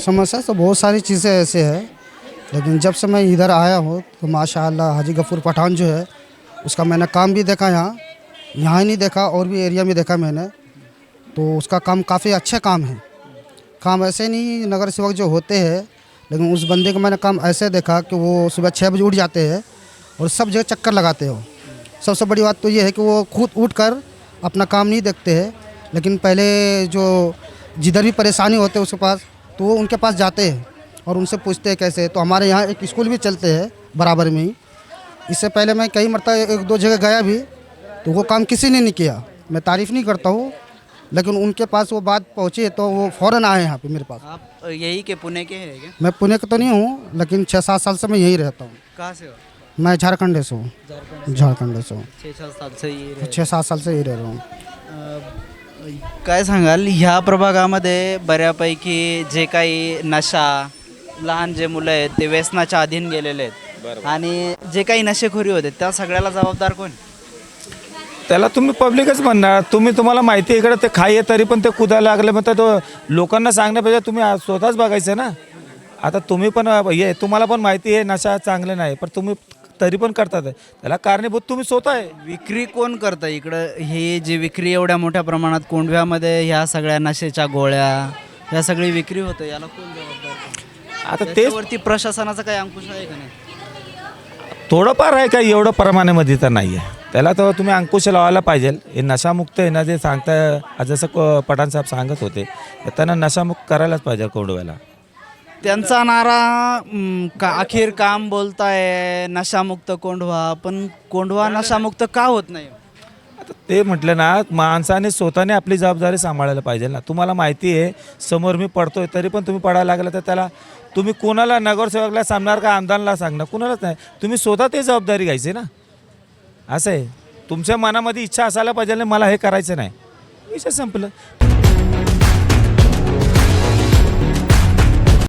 समस्या तो बहुत सारी चीज़ें ऐसे हैं, लेकिन जब से मैं इधर आया हूँ तो माशाअल्लाह हाजी गफूर पठान जो है उसका मैंने काम भी देखा यहाँ ही नहीं देखा और भी एरिया में देखा मैंने। तो उसका काम काफ़ी अच्छे काम है। काम ऐसे नहीं नगर सेवक जो होते हैं, लेकिन उस बंदे को मैंने काम ऐसे देखा कि वो सुबह 6 बजे उठ जाते हैं और सब जगह चक्कर लगाते हो। सबसे बड़ी बात तो ये है कि वो खुद उठकर अपना काम नहीं देखते हैं, लेकिन पहले जो जिधर भी परेशानी होते है उसके पास तो वो उनके पास जाते हैं और उनसे पूछते हैं कैसे। तो हमारे यहाँ एक स्कूल भी चलते हैं बराबर में ही। इससे पहले मैं कई मरतबा 1-2 जगह गया भी तो वो काम किसी ने नहीं किया। मैं तारीफ़ नहीं करता हूँ, लेकिन उनके पास वो बात पहुँची तो वो फ़ौरन आए यहाँ पे मेरे पास। आप यही के पुणे के हैं क्या? मैं पुणे का तो नहीं हूँ, लेकिन 6-7 साल से मैं यहीं रहता हूँ। कहाँ से हो? मैं झारखंड से हूँ। झारखंड से हूँ। 6-7 साल से ये रहे. 6-7 साल से यहीं रह रहा हूँ। काय सांगाल ह्या प्रभागामध्ये बऱ्यापैकी जे काही नशा, लहान जे मुलं आहेत ते व्यसनाच्या अधीन गेलेले आहेत आणि जे काही नशेखोरी होते त्या सगळ्याला जबाबदार कोण? त्याला तुम्ही पब्लिकच म्हणणार. तुम्हाला माहिती आहे इकडे ते खाई आहे तरी पण ते कुदायला लागले. मग तो लोकांना सांगण्यापेक्षा तुम्ही स्वतःच बघायचं ना. आता तुम्ही पण हे तुम्हाला पण माहिती आहे नशा चांगले नाही, पण तुम्ही तरी पण करतात. त्याला कारणीभूत तुम्ही स्वतः आहे. विक्री कोण करतं इकडं? हे जे विक्री एवढ्या मोठ्या प्रमाणात कोंढव्यामध्ये ह्या सगळ्या नशेच्या गोळ्या ह्या सगळी विक्री होतं, याला कोण जबाबदार? आता तेच त्याच्यावरती प्रशासनाचा काही अंकुश आहे का नाही? थोडंफार आहे का, एवढं प्रमाणामध्ये तर नाही आहे. त्याला तर तुम्ही अंकुश लावायला पाहिजे. हे नशामुक्त आहे ना जे सांगता, जसं पठाण साहेब सांगत होते, तर त्यांना नशामुक्त करायलाच पाहिजे कोंढव्याला. त्यांचा नारा अखेर काम बोलताय नशामुक्त कोंढवा, पण कोंढवा नशामुक्त का होत नाही? आता ते म्हटलं ना, माणसाने स्वतःने आपली जबाबदारी सांभाळायला पाहिजे ना. तुम्हाला माहिती आहे समोर मी पडतोय तरी पण तुम्ही पडायला लागला तर त्याला तुम्ही कोणाला नगरसेवकला सांगणार का आमदाराला सांगणार? कुणालाच नाही. तुम्ही स्वतः ते जबाबदारी घ्यायची ना. असं आहे. तुमच्या मनामध्ये इच्छा असायला पाहिजे ना मला हे करायचं नाही, विषय संपलं.